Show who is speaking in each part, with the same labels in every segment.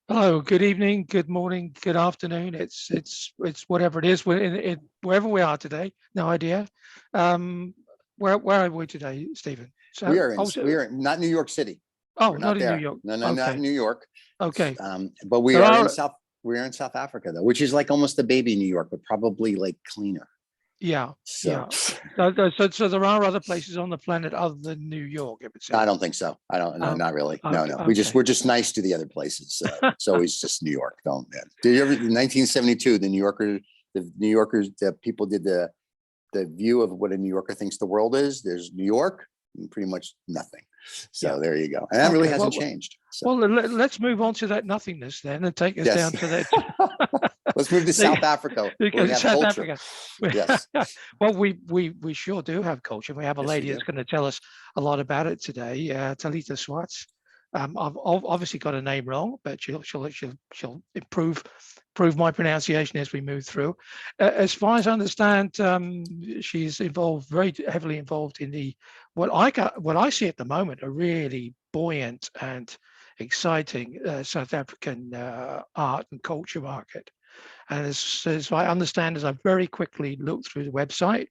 Speaker 1: Hello, good evening, good morning, good afternoon. It's whatever it is. We're in wherever we are today. No idea. Where are we today, Stephen? So
Speaker 2: we are not New York City.
Speaker 1: Oh,
Speaker 2: We're
Speaker 1: not in
Speaker 2: there.
Speaker 1: New York.
Speaker 2: No,
Speaker 1: Okay.
Speaker 2: not New York.
Speaker 1: Okay.
Speaker 2: But we are in South Africa though, which is like almost a baby New York, but probably like cleaner.
Speaker 1: Yeah.
Speaker 2: So.
Speaker 1: Yeah. So there are other places on the planet other than New York, if it's.
Speaker 2: I don't think so. I don't. No, not really. No.
Speaker 1: Okay.
Speaker 2: We're just nice to the other places. It's always just New York. Don't. Man. Did you ever? In 1972, the New Yorkers, the people did the view of what a New Yorker thinks the world is. There's New York and pretty much nothing. So there you go. And that really hasn't changed. So.
Speaker 1: Well, let's move on to that nothingness then and take us down to that.
Speaker 2: Let's move to South Africa.
Speaker 1: Because South Africa.
Speaker 2: Yes.
Speaker 1: Well, we sure do have culture. We have a lady that's going to tell us a lot about it today, Talita Swarts. I've obviously got a name wrong, but she'll improve my pronunciation as we move through. As far as I understand, she's very heavily involved in what I see at the moment a really buoyant and exciting South African art and culture market. And as I understand, as I very quickly looked through the website,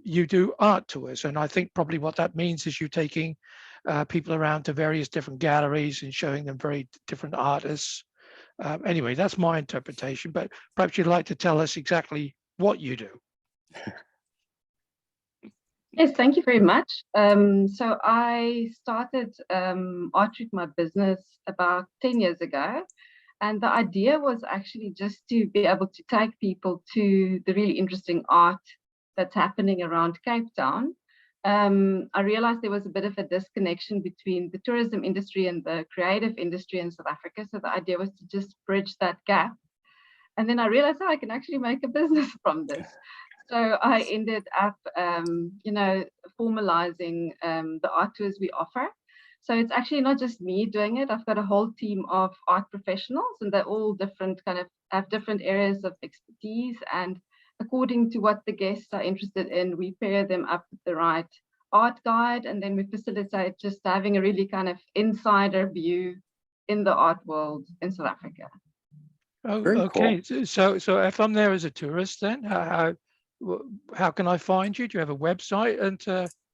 Speaker 1: you do art tours, and I think probably what that means is you taking people around to various different galleries and showing them very different artists. Anyway, that's my interpretation, but perhaps you'd like to tell us exactly what you do.
Speaker 3: Yes, thank you very much. So I started Artroute, my business, about 10 years ago. And the idea was actually just to be able to take people to the really interesting art that's happening around Cape Town. I realized there was a bit of a disconnection between the tourism industry and the creative industry in South Africa. So the idea was to just bridge that gap. And then I realized I can actually make a business from this. So I ended up, formalizing the art tours we offer. So it's actually not just me doing it. I've got a whole team of art professionals, and they're all different, have different areas of expertise. And according to what the guests are interested in, we pair them up with the right art guide, and then we facilitate just having a really kind of insider view in the art world in South Africa.
Speaker 1: Oh, okay. Cool. So if I'm there as a tourist, then how can I find you? Do you have a website? And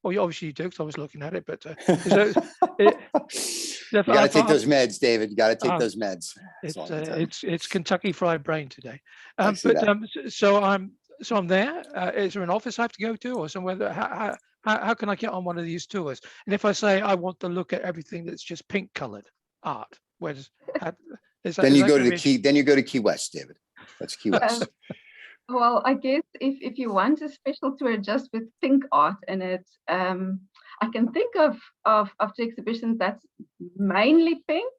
Speaker 1: well, obviously you do, because I was looking at it. But
Speaker 2: you got to take those meds, David. You got to take those meds.
Speaker 1: It's Kentucky Fried Brain today. So I'm there. Is there an office I have to go to, or somewhere? How can I get on one of these tours? And if I say I want to look at everything that's just pink colored art,
Speaker 2: then you go to Key West, David. That's Key West.
Speaker 3: Well, I guess if you want a special tour just with pink art in it, I can think of the exhibitions that's mainly pink,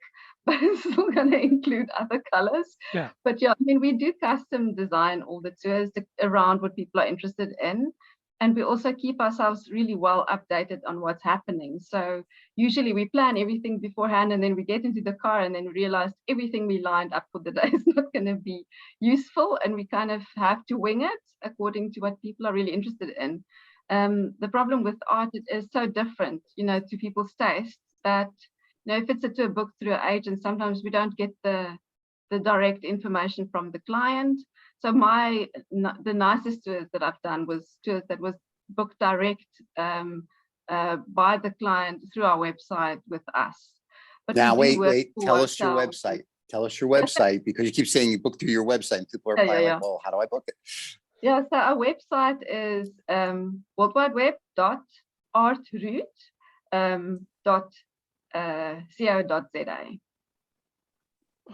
Speaker 3: but it's still going to include other colors.
Speaker 1: Yeah.
Speaker 3: But yeah, I mean, we do custom design all the tours around what people are interested in. And we also keep ourselves really well updated on what's happening. So usually we plan everything beforehand, and then we get into the car and then realize everything we lined up for the day is not going to be useful. And we kind of have to wing it according to what people are really interested in. The problem with art, it is so different, to people's tastes, that, if it's a tour booked through an agent, sometimes we don't get the direct information from the client. So the nicest tours that I've done was tours that was booked direct by the client through our website with us. But
Speaker 2: now wait, tell us your website. Tell us your website, because you keep saying you book through your website, and people are probably like, well, how do I book it?
Speaker 3: Yeah, so our website is worldwideweb.artroute.co.za.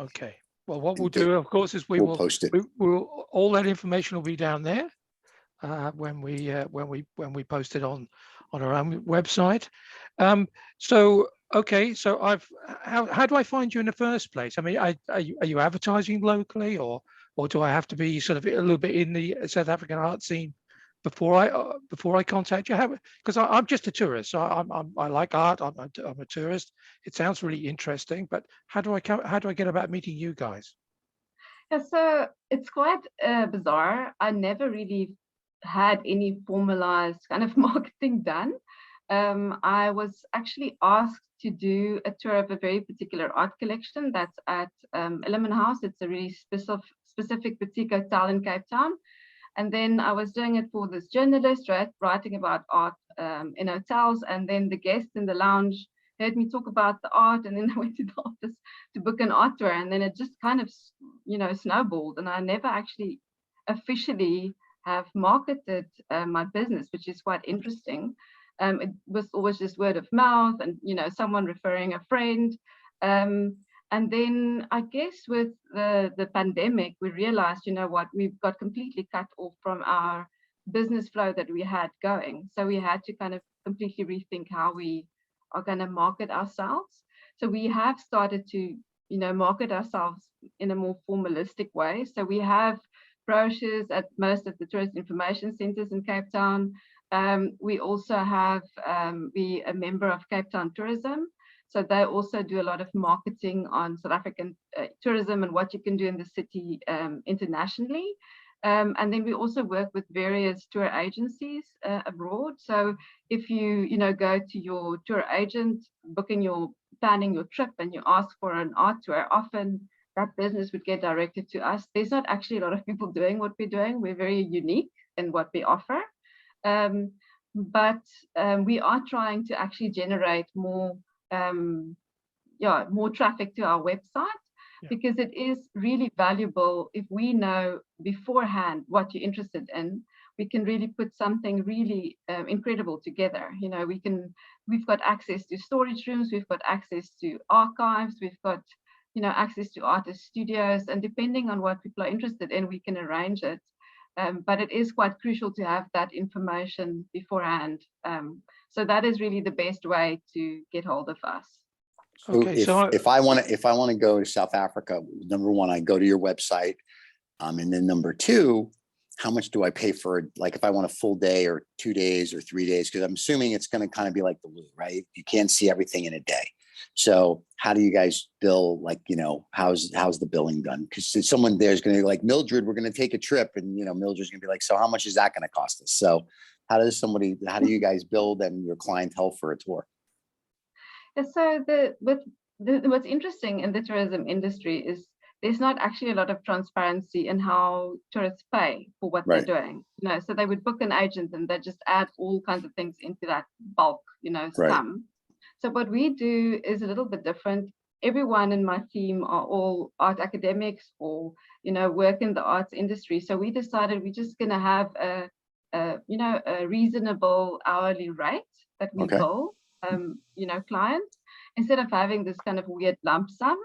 Speaker 1: Okay. Well, what we'll do, of course, is we'll post it. All that information will be down there when we post it on our own website. So how do I find you in the first place? I mean, are you advertising locally, or do I have to be sort of a little bit in the South African art scene before I contact you? Because I'm just a tourist. So I like art. I'm a tourist. It sounds really interesting, but how do I get about meeting you guys?
Speaker 3: Yeah, so it's quite bizarre. I never really had any formalized kind of marketing done. I was actually asked to do a tour of a very particular art collection that's at Element House. It's a really specific boutique hotel in Cape Town. And then I was doing it for this journalist, writing about art in hotels. And then the guests in the lounge heard me talk about the art, and then I went to the office to book an art tour. And then it just kind of, snowballed. And I never actually officially have marketed my business, which is quite interesting. It was always just word of mouth and, someone referring a friend. And then I guess with the pandemic, we realized, we've got completely cut off from our business flow that we had going. So we had to kind of completely rethink how we are going to market ourselves. So we have started to, market ourselves in a more formalistic way. So we have brochures at most of the tourist information centers in Cape Town. We also have, we a member of Cape Town Tourism. So they also do a lot of marketing on South African tourism and what you can do in the city internationally. And then we also work with various tour agencies abroad. So if you, go to your tour agent, planning your trip, and you ask for an art tour, often that business would get directed to us. There's not actually a lot of people doing what we're doing. We're very unique in what we offer. But we are trying to actually generate more traffic to our website, because it is really valuable if we know beforehand what you're interested in. We can really put something really incredible together. We've got access to storage rooms, we've got access to archives, we've got access to artist studios, and depending on what people are interested in, we can arrange it. But it is quite crucial to have that information beforehand. So that is really the best way to get hold of us.
Speaker 2: Okay, if I want to go to South Africa, number one, I go to your website, and then number two, how much do I pay for, like, if I want a full day or 2 days or 3 days? Because I'm assuming it's going to kind of be like the Lou, right? You can't see everything in a day. So how do you guys bill? Like, how's the billing done? Because someone there's going to be like, Mildred, we're going to take a trip, and Mildred's going to be like, so how much is that going to cost us? So how do you guys build and your clientele for a tour?
Speaker 3: So what's interesting in the tourism industry is there's not actually a lot of transparency in how tourists pay for what they're doing. So they would book an agent and they just add all kinds of things into that bulk, sum. So what we do is a little bit different. Everyone in my team are all art academics or, work in the arts industry. So we decided we're just going to have a reasonable hourly rate that we bill, clients, instead of having this kind of weird lump sum.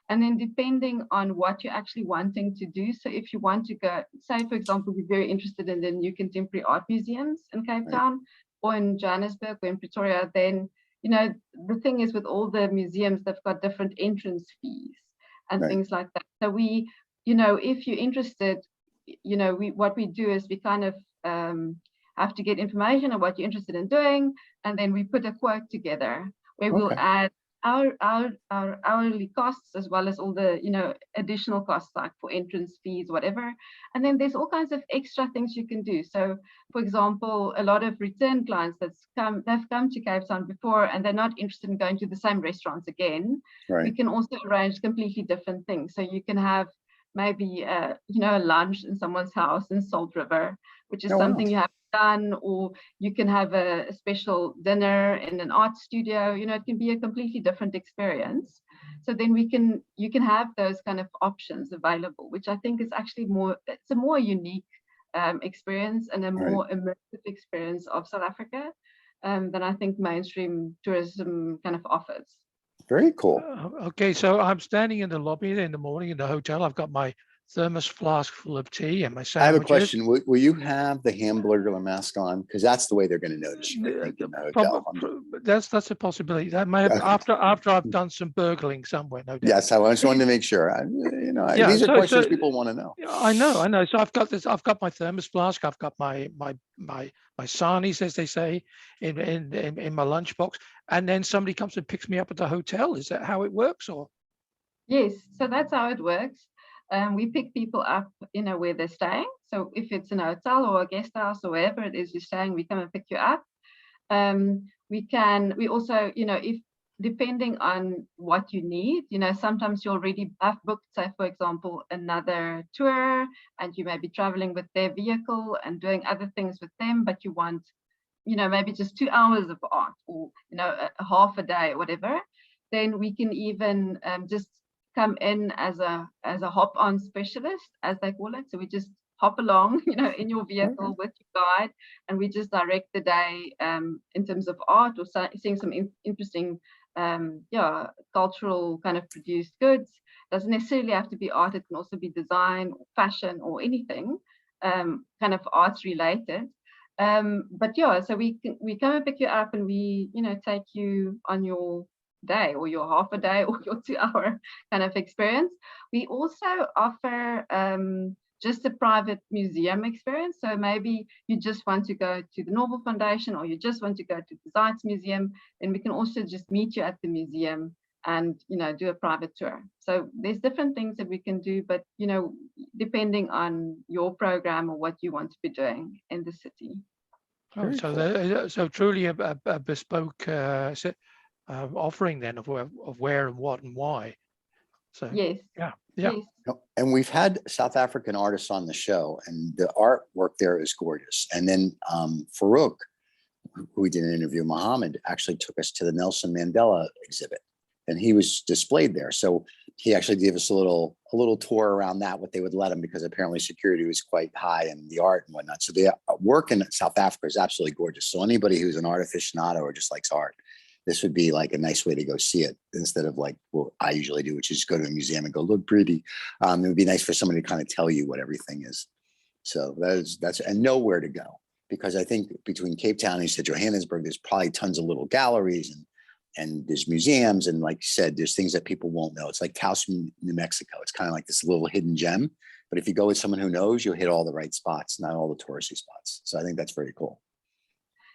Speaker 3: And then depending on what you're actually wanting to do. So if you want to go, say, for example, we're very interested in the new contemporary art museums in Cape Town or in Johannesburg or in Pretoria, then, the thing is with all the museums, they've got different entrance fees and things like that. So we, if you're interested, what we do is we kind of have to get information on what you're interested in doing. And then we put a quote together where we'll add our hourly costs, as well as all the additional costs, like for entrance fees, whatever. And then there's all kinds of extra things you can do. So for example, a lot of return clients they've come to Cape Town before and they're not interested in going to the same restaurants again. We can also arrange completely different things. So you can have maybe a lunch in someone's house in Salt River, which is something you have done, or you can have a special dinner in an art studio. It can be a completely different experience. So then you can have those kind of options available, which I think is actually it's a more unique experience and a more immersive experience of South Africa than I think mainstream tourism kind of offers.
Speaker 2: Very cool.
Speaker 1: Okay, so I'm standing in the lobby in the morning in the hotel. I've got my thermos flask full of tea and my sandwiches.
Speaker 2: I have a question. Will you have the hamburger mask on? Because that's the way they're going to notice you, I think, in the hotel.
Speaker 1: That's a possibility. That may have, after I've done some burgling somewhere, no doubt.
Speaker 2: Yes, I just wanted to make sure. These are questions people want to know.
Speaker 1: I know. So I've got this. I've got my thermos flask. I've got my sarnies, as they say, in my lunchbox. And then somebody comes and picks me up at the hotel. Is that how it works, or?
Speaker 3: Yes, so that's how it works. We pick people up, where they're staying. So if it's in a hotel or a guest house or wherever it is you're staying, we come and pick you up. we also, if depending on what you need, sometimes you already have booked, say, for example, another tour, and you may be traveling with their vehicle and doing other things with them, but you want, maybe just 2 hours of art, or, a half a day or whatever, then we can even just come in as a hop-on specialist, as they call it. So we just hop along, in your vehicle with your guide, and we just direct the day in terms of art, or seeing some interesting cultural kind of produced goods. Doesn't necessarily have to be art, it can also be design or fashion or anything kind of arts related. But yeah, so we come and pick you up, and we take you on your day, or your half a day, or your 2 hour kind of experience. We also offer just a private museum experience. So maybe you just want to go to the Norval Foundation, or you just want to go to the Science Museum, and we can also just meet you at the museum and do a private tour. So there's different things that we can do, but depending on your program or what you want to be doing in the city.
Speaker 1: Oh, so so truly a bespoke offering then of where and what and why. So
Speaker 3: yes.
Speaker 1: Yeah.
Speaker 3: Yes.
Speaker 2: And we've had South African artists on the show, and the artwork there is gorgeous. And then Farouk, who we did an interview, Mohammed, actually took us to the Nelson Mandela exhibit, and he was displayed there. So he actually gave us a little tour around that, what they would let him, because apparently security was quite high in the art and whatnot. So the work in South Africa is absolutely gorgeous. So anybody who's an art aficionado or just likes art, this would be like a nice way to go see it, instead of like what I usually do, which is go to a museum and go, look pretty. It would be nice for somebody to kind of tell you what everything is. So that's and know where to go, because I think between Cape Town and you said Johannesburg, there's probably tons of little galleries and there's museums, and like you said, there's things that people won't know. It's like Taos, New Mexico. It's kind of like this little hidden gem, but if you go with someone who knows, you'll hit all the right spots, not all the touristy spots. So I think that's very cool.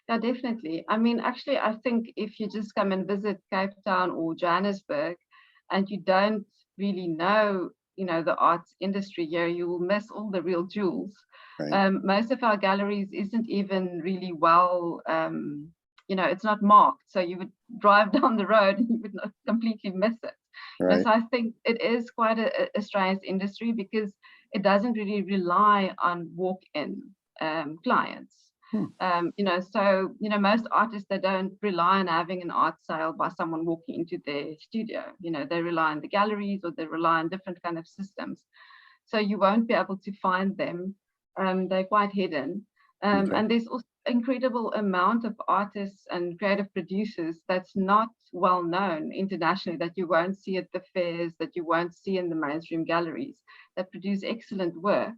Speaker 3: Yeah, definitely. I mean, actually, I think if you just come and visit Cape Town or Johannesburg and you don't really know, the arts industry here, you will miss all the real jewels.
Speaker 2: Right.
Speaker 3: Most of our galleries isn't even really well, it's not marked. So you would drive down the road and you would not completely miss it.
Speaker 2: Right.
Speaker 3: So I think it is quite a strange industry, because it doesn't really rely on walk-in clients. So most artists, they don't rely on having an art sale by someone walking into their studio. They rely on the galleries, or they rely on different kind of systems. So you won't be able to find them. They're quite hidden. And there's also incredible amount of artists and creative producers that's not well known internationally, that you won't see at the fairs, that you won't see in the mainstream galleries, that produce excellent work.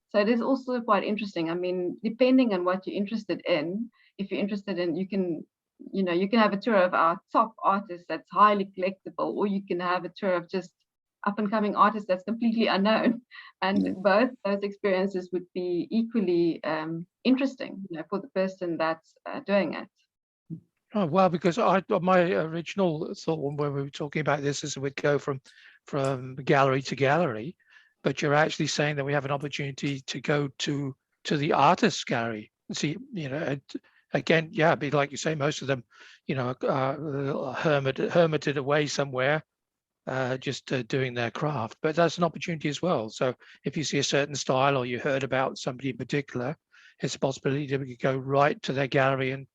Speaker 3: So it is also quite interesting. I mean, depending on what you're interested in, if you're interested in, you can have a tour of our top artists that's highly collectible, or you can have a tour of just up and coming artists that's completely unknown. And both those experiences would be equally interesting, for the person that's doing it.
Speaker 1: Oh, well, because my original thought when we were talking about this is we'd go from gallery to gallery, but you're actually saying that we have an opportunity to go to the artist's gallery. See, again, yeah, be like you say, most of them, hermited away somewhere, just doing their craft. But that's an opportunity as well. So if you see a certain style, or you heard about somebody in particular, it's a possibility that we could go right to their gallery and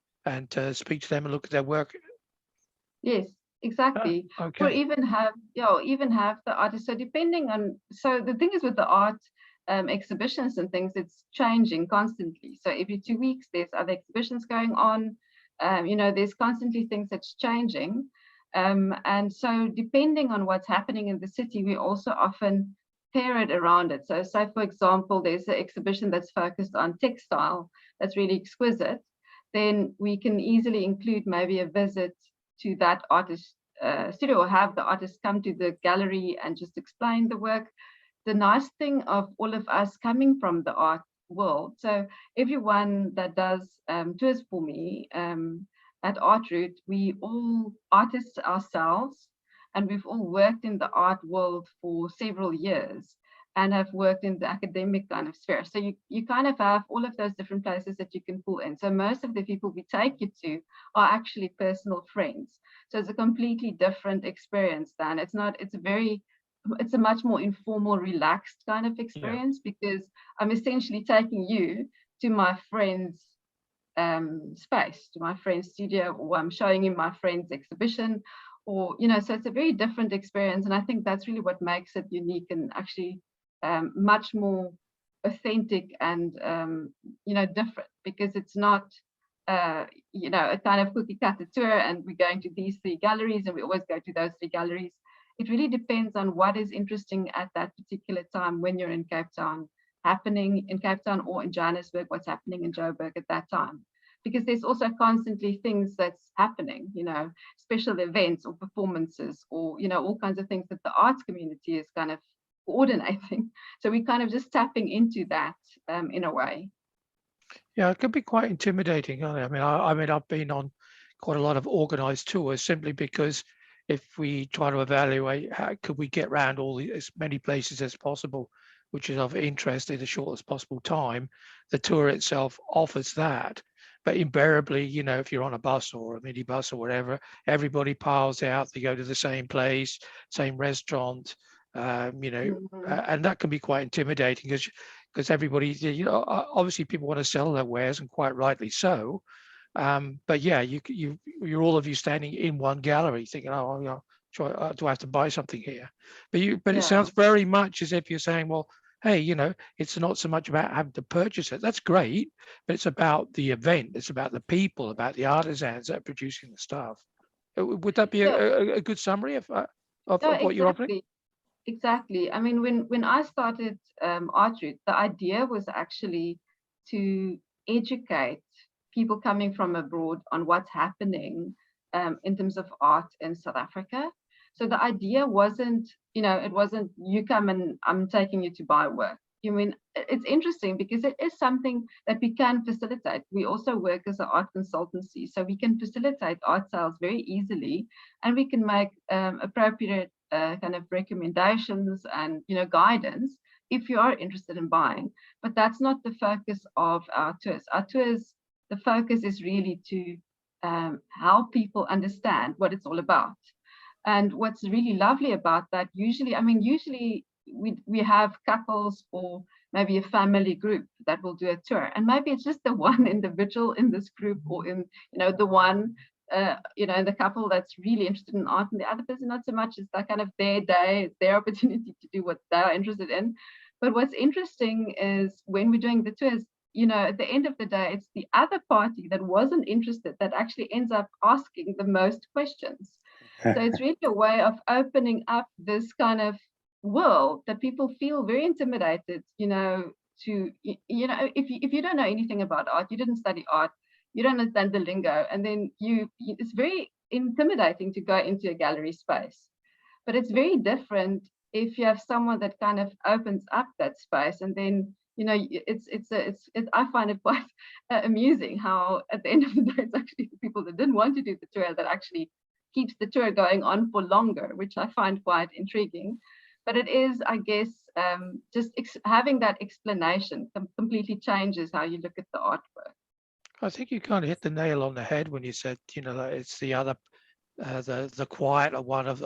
Speaker 1: speak to them and look at their work.
Speaker 3: Yes, exactly.
Speaker 1: Okay.
Speaker 3: Or even have the artist. So depending on, so the thing is with the art exhibitions and things, it's changing constantly. So every 2 weeks there's other exhibitions going on. There's constantly things that's changing. And so depending on what's happening in the city, we also often pair it around it. So say, for example, there's an exhibition that's focused on textile that's really exquisite, then we can easily include maybe a visit to that artist studio, or have the artist come to the gallery and just explain the work. The nice thing of all of us coming from the art world, so everyone that does tours for me at Artroute, we all artists ourselves, and we've all worked in the art world for several years. and have worked in the academic kind of sphere. So you kind of have all of those different places that you can pull in. So most of the people we take you to are actually personal friends. So it's a completely different experience than it's a much more informal, relaxed kind of experience, because I'm essentially taking you to my friend's space, to my friend's studio, or I'm showing you my friend's exhibition, or, so it's a very different experience. And I think that's really what makes it unique and actually much more authentic and, different, because it's not, a kind of cookie cutter tour and we're going to these 3 galleries and we always go to those 3 galleries. It really depends on what is interesting at that particular time when you're in Cape Town, happening in Cape Town, or in Johannesburg, what's happening in Joburg at that time. Because there's also constantly things that's happening, special events or performances, or, all kinds of things that the arts community is kind of coordinating. So we're kind of just tapping into that in a way.
Speaker 1: Yeah, it can be quite intimidating. I mean, I've been on quite a lot of organized tours simply because if we try to evaluate how could we get around as many places as possible, which is of interest in the shortest possible time, the tour itself offers that. But invariably, if you're on a bus or a minibus or whatever, everybody piles out, they go to the same place, same restaurant, and that can be quite intimidating because everybody, obviously people want to sell their wares, and quite rightly so. But yeah, you're all of you standing in one gallery thinking, oh, do I have to buy something here? But it sounds very much as if you're saying, well, hey, it's not so much about having to purchase it. That's great, but it's about the event. It's about the people, about the artisans that are producing the stuff. Would that be a good summary of what you're offering?
Speaker 3: Exactly. I mean, when I started Artroute, the idea was actually to educate people coming from abroad on what's happening in terms of art in South Africa. So the idea wasn't, it wasn't you come and I'm taking you to buy work. It's interesting because it is something that we can facilitate. We also work as an art consultancy, so we can facilitate art sales very easily, and we can make appropriate kind of recommendations and guidance if you are interested in buying. But that's not the focus of our tours. Our tours, the focus is really to help people understand what it's all about. And what's really lovely about that, usually we have couples or maybe a family group that will do a tour, and maybe it's just the one individual in this group, or in the one the couple that's really interested in art, and the other person not so much. It's that kind of their day, their opportunity to do what they're interested in. But what's interesting is when we're doing the tours, at the end of the day, it's the other party that wasn't interested that actually ends up asking the most questions. So it's really a way of opening up this kind of world that people feel very intimidated, to, if you don't know anything about art, you didn't study art, you don't understand the lingo, and then it's very intimidating to go into a gallery space. But it's very different if you have someone that kind of opens up that space, and then I find it quite amusing how at the end of the day it's actually the people that didn't want to do the tour that actually keeps the tour going on for longer, which I find quite intriguing. But it is, I guess, just having that explanation completely changes how you look at the artwork.
Speaker 1: I think you kind of hit the nail on the head when you said, that it's the other, the quieter one of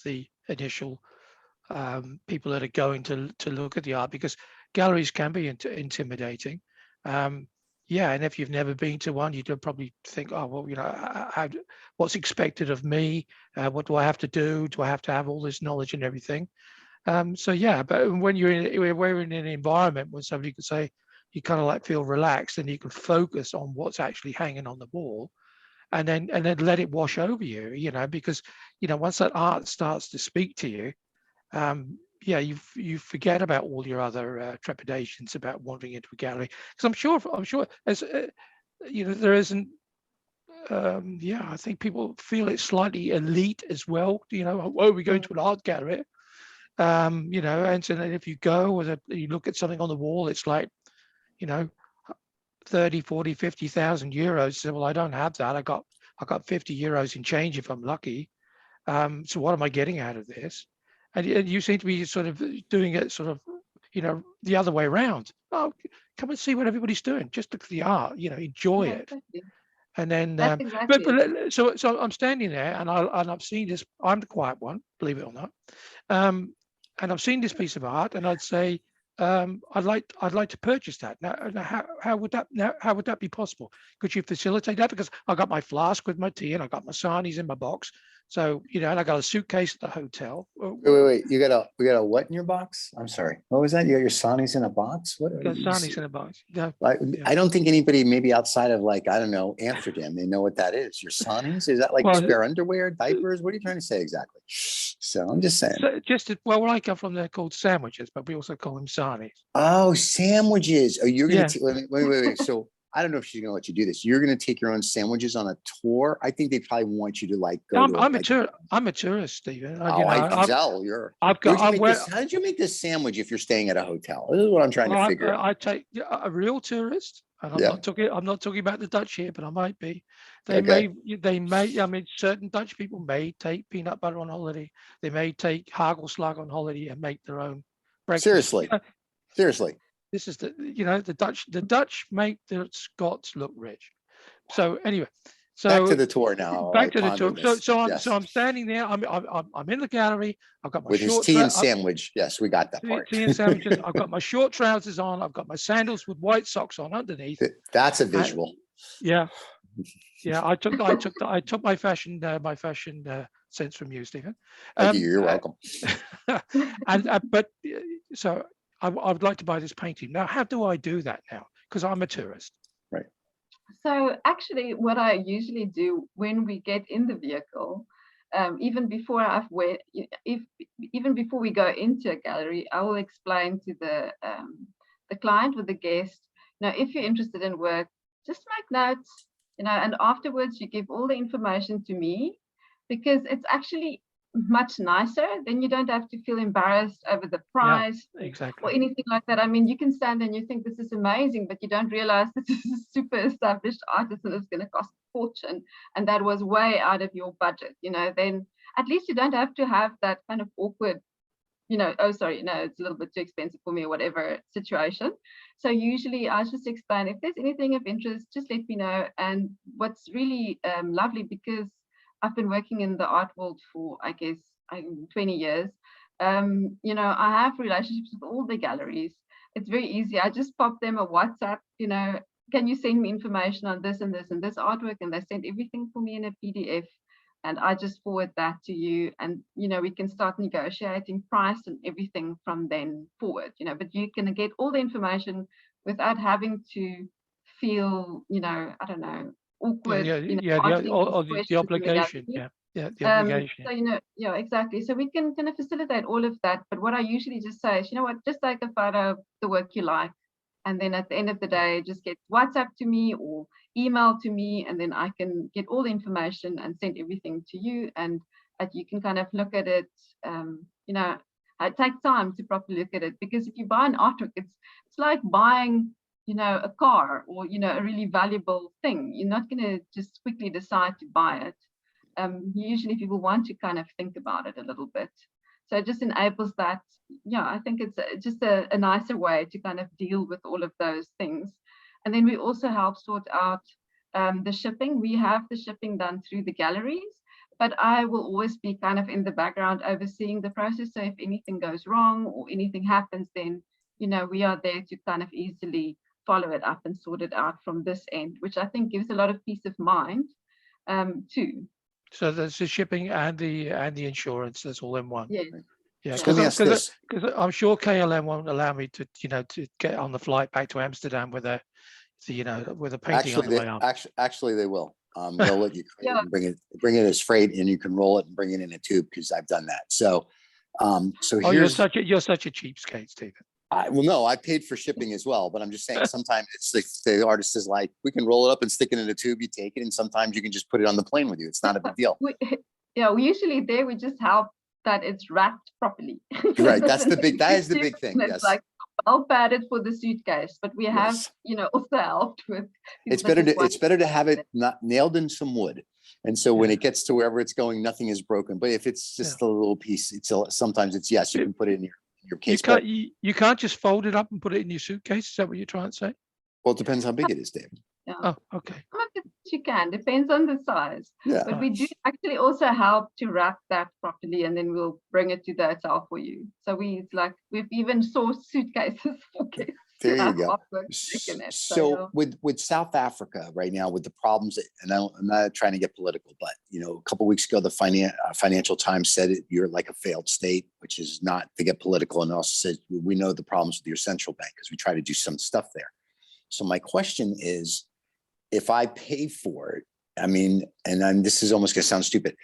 Speaker 1: the initial people that are going to look at the art, because galleries can be intimidating. Yeah, and if you've never been to one, you'd probably think, oh, well, what's expected of me? What do I have to do? Do I have to have all this knowledge and everything? So yeah, but when we're in an environment where somebody could say, you kind of like feel relaxed and you can focus on what's actually hanging on the wall, and then let it wash over you, because once that art starts to speak to you, yeah, you forget about all your other trepidations about wandering into a gallery, because I'm sure as there isn't. Yeah, I think people feel it's slightly elite as well. Oh, we go to an art gallery, and so then if you go you look at something on the wall, it's like 30, 40, 50,000 euros. So, well, I don't have that. I got 50 euros in change if I'm lucky. So what am I getting out of this? and you seem to be sort of doing it sort of, the other way around. Oh, come and see what everybody's doing. Just look at the art, enjoy
Speaker 3: Yeah,
Speaker 1: it.
Speaker 3: exactly.
Speaker 1: And then,
Speaker 3: That's
Speaker 1: but,
Speaker 3: exactly
Speaker 1: but
Speaker 3: it.
Speaker 1: so I'm standing there, and I've seen this. I'm the quiet one, believe it or not. And I've seen this piece of art, and I'd say, I'd like to purchase that. Now how would that be possible? Could you facilitate that? Because I got my flask with my tea, and I got my sarnies in my box. So, and I got a suitcase at the hotel.
Speaker 2: Wait. You got a what in your box? I'm sorry. What was that? You got your Sonnies in a box? What are
Speaker 1: Got
Speaker 2: you?
Speaker 1: sarnies in a box. Yeah.
Speaker 2: I don't think anybody, maybe outside of like, I don't know, Amsterdam, they know what that is. Your Sonnies? Is that like
Speaker 1: Well,
Speaker 2: spare underwear, diapers? What are you trying to say exactly? So I'm just saying.
Speaker 1: so where I come from, they're called sandwiches, but we also call them sarnies.
Speaker 2: Oh, sandwiches. Oh, you're gonna
Speaker 1: Yeah.
Speaker 2: wait. So I don't know if she's gonna let you do this. You're gonna take your own sandwiches on a tour. I think they probably want you to like go to
Speaker 1: I'm
Speaker 2: like.
Speaker 1: a tourist, Stephen.
Speaker 2: Oh, I can tell you're.
Speaker 1: I've got.
Speaker 2: How did you make this sandwich if you're staying at a hotel? This is what I'm trying to figure out.
Speaker 1: I take a real tourist, and I'm
Speaker 2: Yeah.
Speaker 1: not talking. I'm not talking about the Dutch here, but I might be. They
Speaker 2: Okay.
Speaker 1: may. I mean, certain Dutch people may take peanut butter on holiday. They may take hagelslag on holiday and make their own breakfast.
Speaker 2: Seriously. Seriously.
Speaker 1: This is the Dutch make the Scots look rich. So anyway,
Speaker 2: Back to the tour now.
Speaker 1: Back to the tour.
Speaker 2: Yes.
Speaker 1: So I'm standing there. I'm in the gallery. I've got my
Speaker 2: With his
Speaker 1: short
Speaker 2: tea and sandwich. Yes, we got that part.
Speaker 1: tea and sandwiches. I've got my short trousers on. I've got my sandals with white socks on underneath.
Speaker 2: That's a visual.
Speaker 1: Yeah. I took my fashion sense from you, Stephen.
Speaker 2: You're welcome.
Speaker 1: So I would like to buy this painting. Now, how do I do that now? Because I'm a tourist.
Speaker 2: Right.
Speaker 3: So actually, what I usually do when we get in the vehicle, even before even before we go into a gallery, I will explain to the client or the guest. Now, if you're interested in work, just make notes, and afterwards you give all the information to me, because it's actually much nicer. Then you don't have to feel embarrassed over the price,
Speaker 1: exactly,
Speaker 3: or anything like that. I mean, you can stand and you think this is amazing, but you don't realize this is a super established artist and it's going to cost a fortune, and that was way out of your budget. Then at least you don't have to have that kind of awkward, oh sorry, no, it's a little bit too expensive for me, or whatever situation. So usually I just explain, if there's anything of interest, just let me know. And what's really lovely, because I've been working in the art world for, I guess, 20 years. I have relationships with all the galleries. It's very easy. I just pop them a WhatsApp, can you send me information on this and this and this artwork? And they send everything for me in a PDF. And I just forward that to you. And, we can start negotiating price and everything from then forward, but you can get all the information without having to feel, I don't know, awkward.
Speaker 1: The obligation. The obligation.
Speaker 3: So exactly. So we can kind of facilitate all of that. But what I usually just say is, just take a photo of the work you like, and then at the end of the day, just get WhatsApp to me or email to me, and then I can get all the information and send everything to you, and you can kind of look at it. Take time to properly look at it, because if you buy an artwork, it's like buying a car or a really valuable thing. You're not going to just quickly decide to buy it. Usually people want to kind of think about it a little bit, so it just enables that. I think it's just a nicer way to kind of deal with all of those things. And then we also help sort out the shipping. We have the shipping done through the galleries, but I will always be kind of in the background overseeing the process. So if anything goes wrong or anything happens, then we are there to kind of easily follow it up and sort it out from this end, which I think gives a lot of peace of mind too.
Speaker 1: So there's the shipping and the insurance. That's all in one.
Speaker 3: Yeah.
Speaker 1: Because I'm sure KLM won't allow me to get on the flight back to Amsterdam with a painting on the way up.
Speaker 2: Actually, they will. They'll let you bring it as freight, and you can roll it and bring it in a tube, because I've done that. So
Speaker 1: you're such a cheapskate, Stephen.
Speaker 2: No, I paid for shipping as well, but I'm just saying sometimes it's like the artist is like, we can roll it up and stick it in a tube, you take it, and sometimes you can just put it on the plane with you. It's not a big deal.
Speaker 3: We usually we just help that it's wrapped properly.
Speaker 2: Right. That is the big thing. Yes.
Speaker 3: It's like well padded for the suitcase, but we have,
Speaker 2: Yes.
Speaker 3: also helped with.
Speaker 2: It's
Speaker 3: people that
Speaker 2: better
Speaker 3: just
Speaker 2: it's better to have it not nailed in some wood. And so when
Speaker 1: Yeah.
Speaker 2: it gets to wherever it's going, nothing is broken. But if it's just a little piece, sometimes it's, yes, you can put it in your case. But
Speaker 1: You can't just fold it up and put it in your suitcase. Is that what you're trying to say?
Speaker 2: well, it depends how big it is, David.
Speaker 3: Yeah.
Speaker 1: Oh, okay.
Speaker 3: Some of it you can, depends on the size.
Speaker 2: Yeah.
Speaker 3: But we do
Speaker 1: Nice.
Speaker 3: actually also help to wrap that properly, and then we'll bring it to the hotel for you. So we've even sourced suitcases for guests.
Speaker 2: There
Speaker 3: to
Speaker 2: you
Speaker 3: have
Speaker 2: go.
Speaker 3: artwork taken in.
Speaker 2: So with South Africa right now, with the problems, and I'm not trying to get political, but a couple of weeks ago, the Financial Times said you're like a failed state, which is not to get political, and also said we know the problems with your central bank because we try to do some stuff there. So my question is, if I pay for it, this is almost going to sound stupid.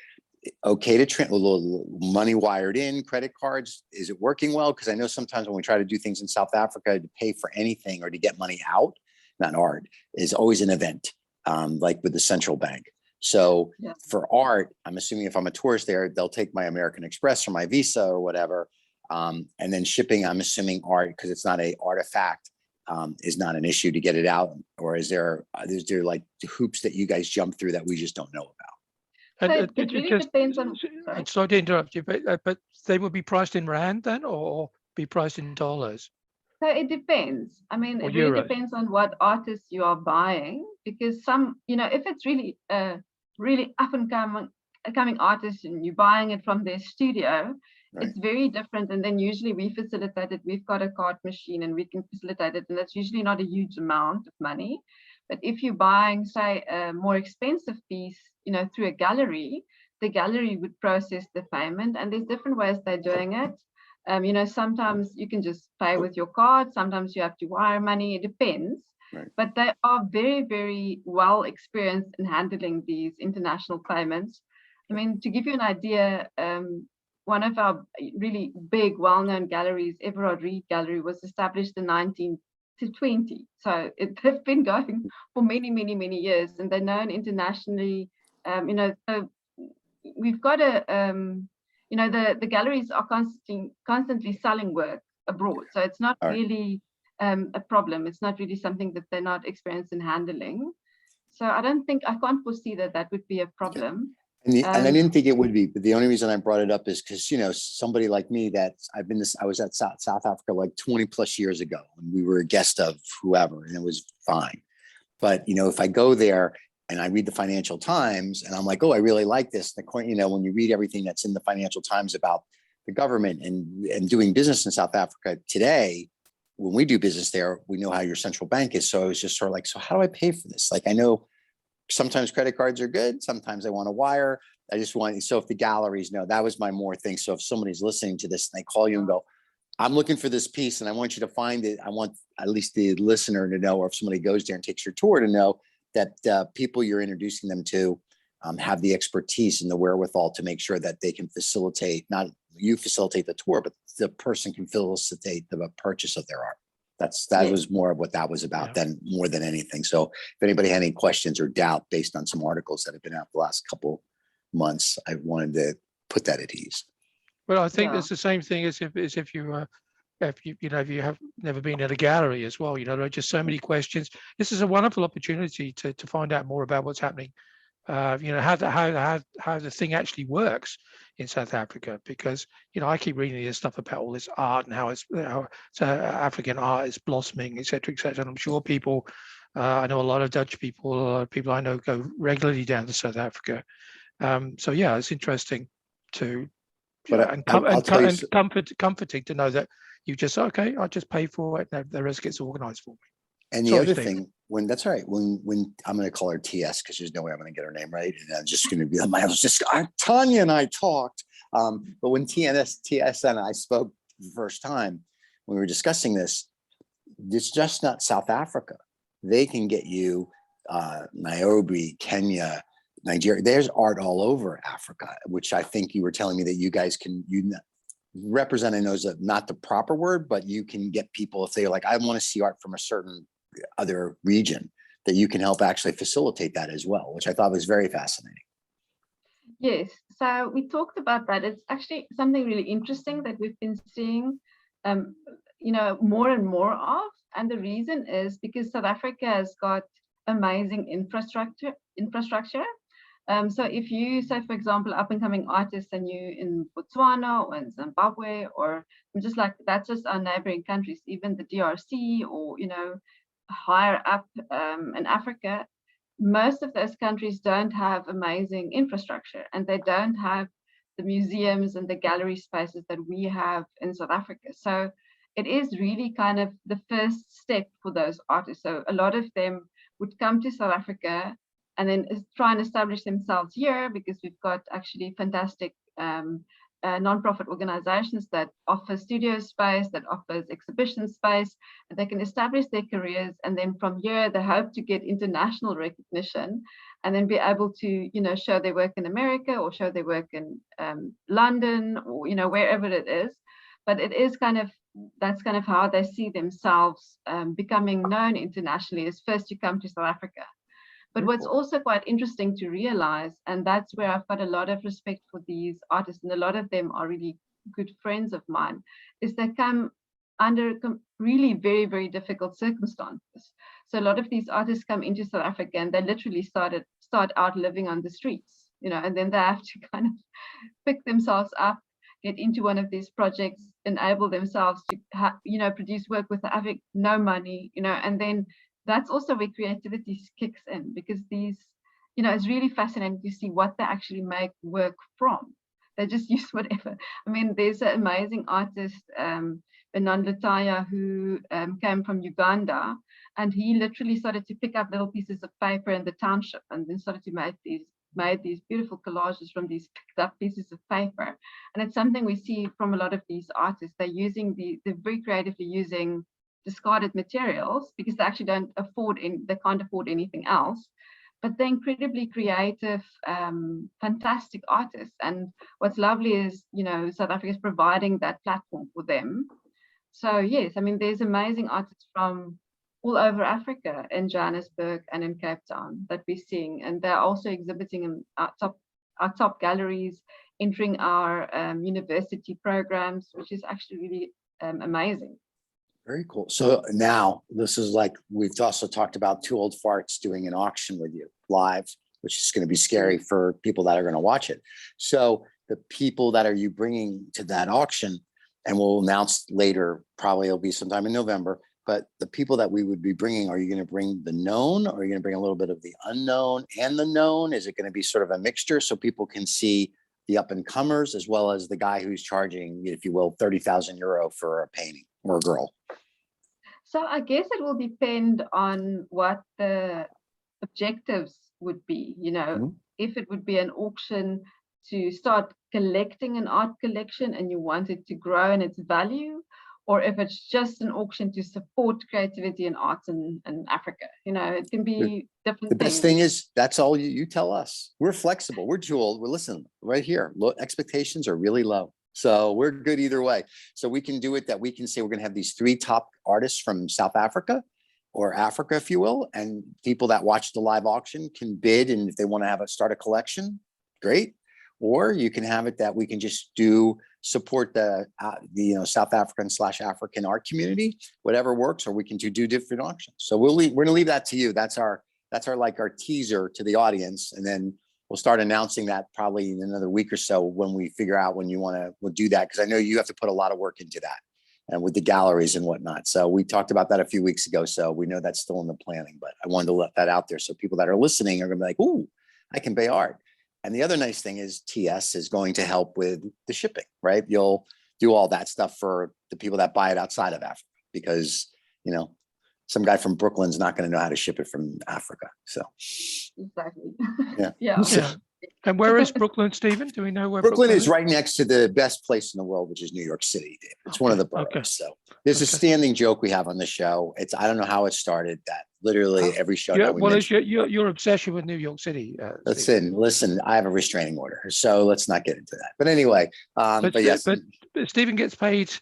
Speaker 2: Okay to a little money wired in, credit cards, is it working well? Because I know sometimes when we try to do things in South Africa, to pay for anything or to get money out, not art, is always an event, like with the central bank. So for art, I'm assuming if I'm a tourist there, they'll take my American Express or my Visa or whatever. And then shipping, I'm assuming art, because it's not a artifact, is not an issue to get it out. Or is there like hoops that you guys jump through that we just don't know about?
Speaker 3: So it really depends on.
Speaker 1: Sorry to interrupt you, but they will be priced in rand then, or be priced in dollars?
Speaker 3: So it depends. It really depends on what artists you are buying, because some, if it's really up and coming artist and you're buying it from their studio, right, it's very different. And then usually we facilitate it. We've got a card machine and we can facilitate it, and that's usually not a huge amount of money. But if you're buying, say, a more expensive piece, through a gallery, the gallery would process the payment, and there's different ways they're doing it. Sometimes you can just pay with your card. Sometimes you have to wire money. It depends. Right. But they are very, very well experienced in handling these international claimants. To give you an idea, one of our really big, well-known galleries, Everard Reed Gallery, was established in 1920. So they've been going for many, many, many years, and they're known internationally. So we've got the galleries are constantly selling work abroad. So it's not really a problem. It's not really something that they're not experienced in handling. So I can't foresee that would be a problem.
Speaker 2: And I didn't think it would be, but the only reason I brought it up is because, somebody like me I was at South Africa like 20 plus years ago, and we were a guest of whoever, and it was fine. But, if I go there and I read the Financial Times and I'm like, oh, I really like this. When you read everything that's in the Financial Times about the government and doing business in South Africa today, when we do business there, we know how your central bank is. So I was just sort of like, so how do I pay for this? Like, I know sometimes credit cards are good. Sometimes I want to wire. So if the galleries know, that was my more thing. So if somebody's listening to this and they call you and go, I'm looking for this piece and I want you to find it, I want at least the listener to know, or if somebody goes there and takes your tour, to know that people you're introducing them to have the expertise and the wherewithal to make sure that they can facilitate, not you facilitate the tour, but the person can facilitate the purchase of their art. That was more of what that was about than more than anything. So if anybody had any questions or doubt based on some articles that have been out the last couple months, I wanted to put that at ease.
Speaker 1: Well, I think it's the same thing as if you have never been at a gallery as well. There are just so many questions. This is a wonderful opportunity to find out more about what's happening. How the thing actually works in South Africa, because I keep reading this stuff about all this art and how African art is blossoming, etc., etc. And I'm sure people, I know a lot of Dutch people, a lot of people I know go regularly down to South Africa. So it's interesting to, comforting to know that you just I'll just pay for it, and the rest gets organized for me.
Speaker 2: And the other thing, that's all right. When I'm going to call her TS, because there's no way I'm going to get her name right, and I'm just going to be Tanya and I talked. But when TS and I spoke the first time, when we were discussing this, it's just not South Africa. They can get you Nairobi, Kenya, Nigeria. There's art all over Africa, which I think you were telling me that you guys can represent. I know is not the proper word, but you can get people, if they're like, I want to see art from a certain other region, that you can help actually facilitate that as well, which I thought was very fascinating.
Speaker 3: Yes, so we talked about that. It's actually something really interesting that we've been seeing. more and more of. And the reason is because South Africa has got amazing infrastructure. So if you say, for example, up and coming artists and you in Botswana or in Zimbabwe, or just like that's just our neighboring countries, even the DRC or, higher up in Africa, most of those countries don't have amazing infrastructure, and they don't have the museums and the gallery spaces that we have in South Africa. So it is really kind of the first step for those artists. So a lot of them would come to South Africa and then try and establish themselves here, because we've got actually fantastic non-profit organizations that offer studio space, that offers exhibition space, and they can establish their careers. And then from here, they hope to get international recognition and then be able to, show their work in America or show their work in London or, wherever it is. But it is that's kind of how they see themselves becoming known internationally, is first you come to South Africa. But what's also quite interesting to realize, and that's where I've got a lot of respect for these artists, and a lot of them are really good friends of mine, is they come under really very, very difficult circumstances. So a lot of these artists come into South Africa and they literally start out living on the streets, and then they have to kind of pick themselves up, get into one of these projects, enable themselves to, produce work with having no money, and then that's also where creativity kicks in, because these, it's really fascinating to see what they actually make work from. They just use whatever. I mean, there's an amazing artist, Benon Lataya, who came from Uganda, and he literally started to pick up little pieces of paper in the township and then started to make these beautiful collages from these picked up pieces of paper. And it's something we see from a lot of these artists. They're very creatively using discarded materials because they actually can't afford anything else, but they're incredibly creative, fantastic artists. And what's lovely is, South Africa is providing that platform for them. So yes, I mean, there's amazing artists from all over Africa, in Johannesburg and in Cape Town, that we're seeing, and they're also exhibiting in our top galleries, entering our university programs, which is actually really amazing.
Speaker 2: Very cool. So now this is like, we've also talked about Two Old Farts doing an auction with you live, which is going to be scary for people that are going to watch it. So the people that are you bringing to that auction, and we'll announce later, probably it'll be sometime in November, but the people that we would be bringing, are you going to bring the known, or are you going to bring a little bit of the unknown and the known? Is it going to be sort of a mixture so people can see the up and comers as well as the guy who's charging, if you will, 30,000 euro for a painting or a girl?
Speaker 3: So I guess it will depend on what the objectives would be, if it would be an auction to start collecting an art collection and you want it to grow in its value, or if it's just an auction to support creativity and arts in Africa. It can be different
Speaker 2: things. The best thing is, that's all you tell us. We're flexible. We're jeweled. We're listening right here. Expectations are really low. So we're good either way. So we can do it that we can say we're going to have these 3 top artists from South Africa, or Africa, if you will, and people that watch the live auction can bid. And if they want to start a collection, great. Or you can have it that we can just support the South African / African art community, whatever works, or we can do different auctions. So we're going to leave that to you. That's our teaser to the audience. And then we'll start announcing that probably in another week or so when we figure out when you want to do that. Because I know you have to put a lot of work into that, and with the galleries and whatnot. So we talked about that a few weeks ago. So we know that's still in the planning, but I wanted to let that out there. So people that are listening are going to be like, ooh, I can pay art. And the other nice thing is TS is going to help with the shipping, right? You'll do all that stuff for the people that buy it outside of Africa, because, some guy from Brooklyn's not going to know how to ship it from Africa. So
Speaker 3: exactly.
Speaker 2: Yeah.
Speaker 1: Yeah. And where is Brooklyn, Stephen? Do we know where
Speaker 2: Brooklyn is? Right next to the best place in the world, which is New York City, David. It's one of the boroughs. Okay. So there's a standing joke we have on the show. I don't know how it started, that literally every show.
Speaker 1: Yeah, well, it's your obsession with New York City.
Speaker 2: Listen, I have a restraining order, so let's not get into that. But anyway, but yes. But
Speaker 1: Stephen gets paid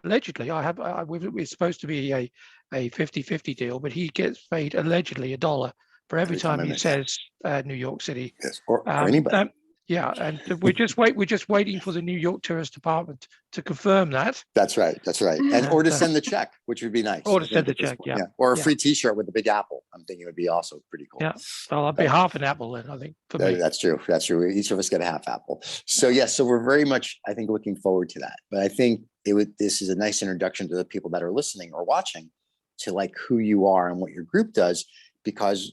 Speaker 1: allegedly. We're supposed to be a 50-50 deal, but he gets paid allegedly $1 for every time he says New York City.
Speaker 2: Yes, or anybody.
Speaker 1: Yeah, and we're just waiting for the New York Tourist Department to confirm that.
Speaker 2: That's right. That's right. And or to send the check, which would be nice.
Speaker 1: Or to
Speaker 2: I think
Speaker 1: send the
Speaker 2: at this
Speaker 1: check,
Speaker 2: point.
Speaker 1: yeah.
Speaker 2: Or a
Speaker 1: Yeah.
Speaker 2: free T-shirt with the big apple. I'm thinking it would be also pretty cool.
Speaker 1: Yeah. Well, I'll be half an apple then, I think, for me.
Speaker 2: That's true. That's true. Each of us get a half apple. So yes, so we're very much, I think, looking forward to that. But I think this is a nice introduction to the people that are listening or watching to like who you are and what your group does, because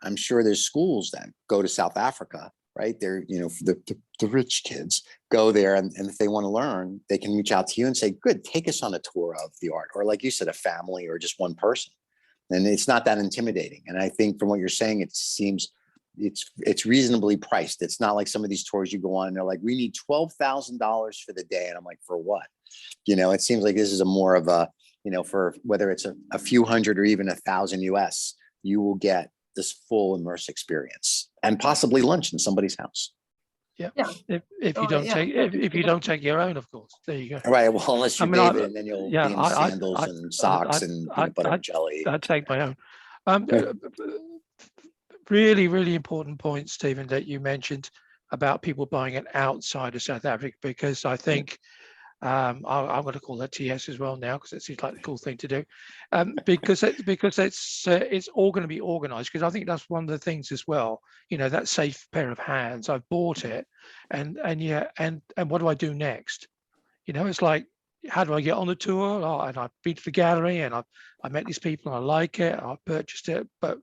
Speaker 2: I'm sure there's schools that go to South Africa, right? They're, for the rich kids go there, and if they want to learn, they can reach out to you and say, good, take us on a tour of the art, or like you said, a family or just one person. And it's not that intimidating. And I think from what you're saying, it seems it's reasonably priced. It's not like some of these tours you go on and they're like, we need $12,000 for the day. And I'm like, for what? It seems like this is a more of a, for whether it's a few hundred or even 1,000 US, you will get this full immersive experience and possibly lunch in somebody's house.
Speaker 1: Yeah. If you don't take your own, of course. There you go.
Speaker 2: Right. Well, unless you're David, and then you'll be in sandals and socks and peanut butter and jelly.
Speaker 1: I'd take my own. Really, really important point, Stephen, that you mentioned about people buying it outside of South Africa, because I think I'm going to call that TS as well now, because it seems like the cool thing to do, because it's all going to be organized, because I think that's one of the things as well, that safe pair of hands. I've bought it, and what do I do next? It's like, how do I get on the tour? Oh, and I've been to the gallery, and I met these people, and I like it, I purchased it, but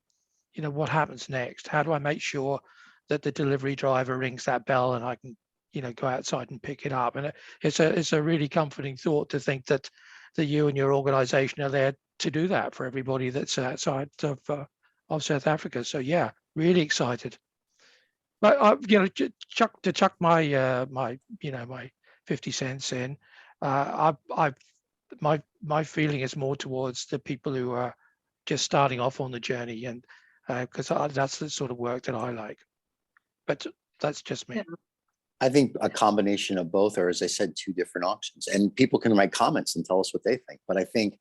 Speaker 1: what happens next? How do I make sure that the delivery driver rings that bell and I can go outside and pick it up? And it's a really comforting thought to think that you and your organization are there to do that for everybody that's outside of South Africa. So yeah, really excited. But to chuck my my 50 cents in, my feeling is more towards the people who are just starting off on the journey, and because that's the sort of work that I like. But that's just me.
Speaker 3: Yeah.
Speaker 2: I think a combination of both are, as I said, two different auctions, and people can write comments and tell us what they think. But I think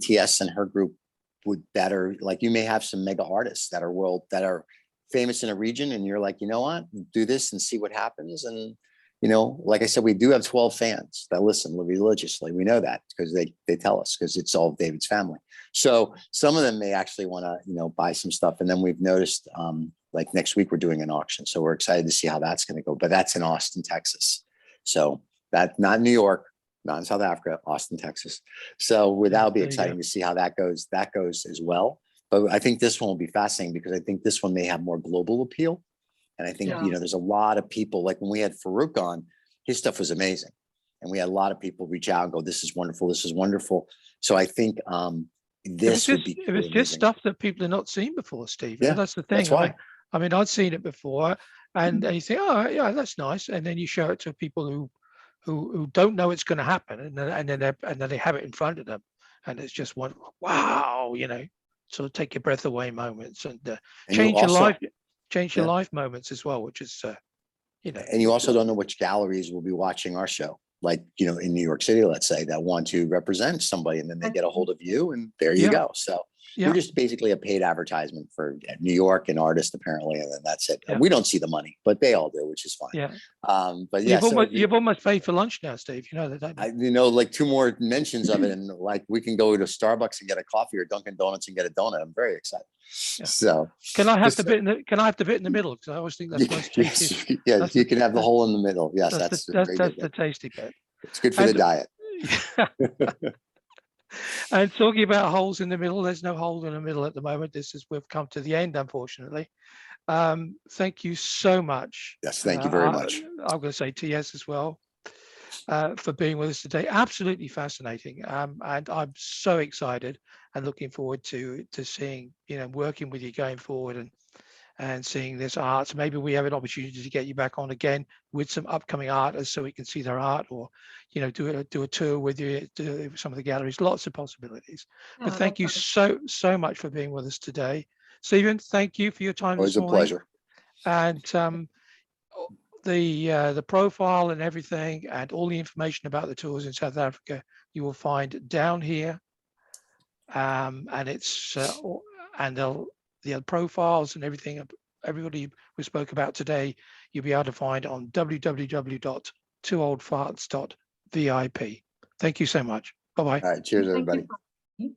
Speaker 2: TS and her group would better, like, you may have some mega artists that are famous in a region, and you're like, what, do this and see what happens. And like I said, we do have 12 fans that listen religiously. We know that because they tell us, because it's all David's family. So some of them may actually want to buy some stuff. And then we've noticed like next week we're doing an auction, so we're excited to see how that's going to go. But that's in Austin, Texas. So that, not New York, not in South Africa, Austin, Texas. So that'll be exciting to see how that goes. That goes as well. But I think this one will be fascinating, because I think this one may have more global appeal. And I think, there's a lot of people, like when we had Farouk on, his stuff was amazing. And we had a lot of people reach out and go, this is wonderful. This is wonderful. So I think this would be.
Speaker 1: It was just stuff that people have not seen before, Steve.
Speaker 2: Yeah,
Speaker 1: that's the thing.
Speaker 2: That's why.
Speaker 1: I mean, I'd seen it before, and you think, oh yeah, that's nice. And then you show it to people who don't know it's going to happen, and then they have it in front of them, and it's just one, wow, sort of take your breath away moments, and change your life moments as well, which is
Speaker 2: And you also don't know which galleries will be watching our show, like in New York City, let's say, that want to represent somebody, and then they get a hold of you, and there you go. So we're just basically a paid advertisement for New York and artists, apparently, and then that's it. We don't see the money, but they all do, which is fine.
Speaker 1: Yeah.
Speaker 2: But yeah,
Speaker 1: you've almost paid for lunch now, Steve. You know that, don't you?
Speaker 2: Like 2 more mentions of it, and like we can go to Starbucks and get a coffee, or Dunkin' Donuts and get a donut. I'm very excited. Yeah. So
Speaker 1: can I have the bit in the middle? Because I always think that's most tasty.
Speaker 2: Yeah, you can have the hole in the middle. Yes,
Speaker 1: that's the tasty bit.
Speaker 2: It's good for the diet.
Speaker 1: And talking about holes in the middle, there's no hole in the middle at the moment. We've come to the end, unfortunately. Thank you so much.
Speaker 2: Yes, thank you very much.
Speaker 1: I'm going to say TS as well, for being with us today. Absolutely fascinating. And I'm so excited and looking forward to seeing, working with you going forward and seeing this art. So maybe we have an opportunity to get you back on again with some upcoming artists, so we can see their art, or do a tour with you to some of the galleries. Lots of possibilities. But thank you so much for being with us today, Stephen. Thank you for your time.
Speaker 2: Always a pleasure.
Speaker 1: And the profile and everything, and all the information about the tours in South Africa, you will find down here. And it's and the profiles and everything everybody we spoke about today, you'll be able to find on www.twooldfarts.vip. Thank you so much. Bye-bye.
Speaker 2: All right, cheers,
Speaker 3: Thank
Speaker 2: everybody.
Speaker 3: you.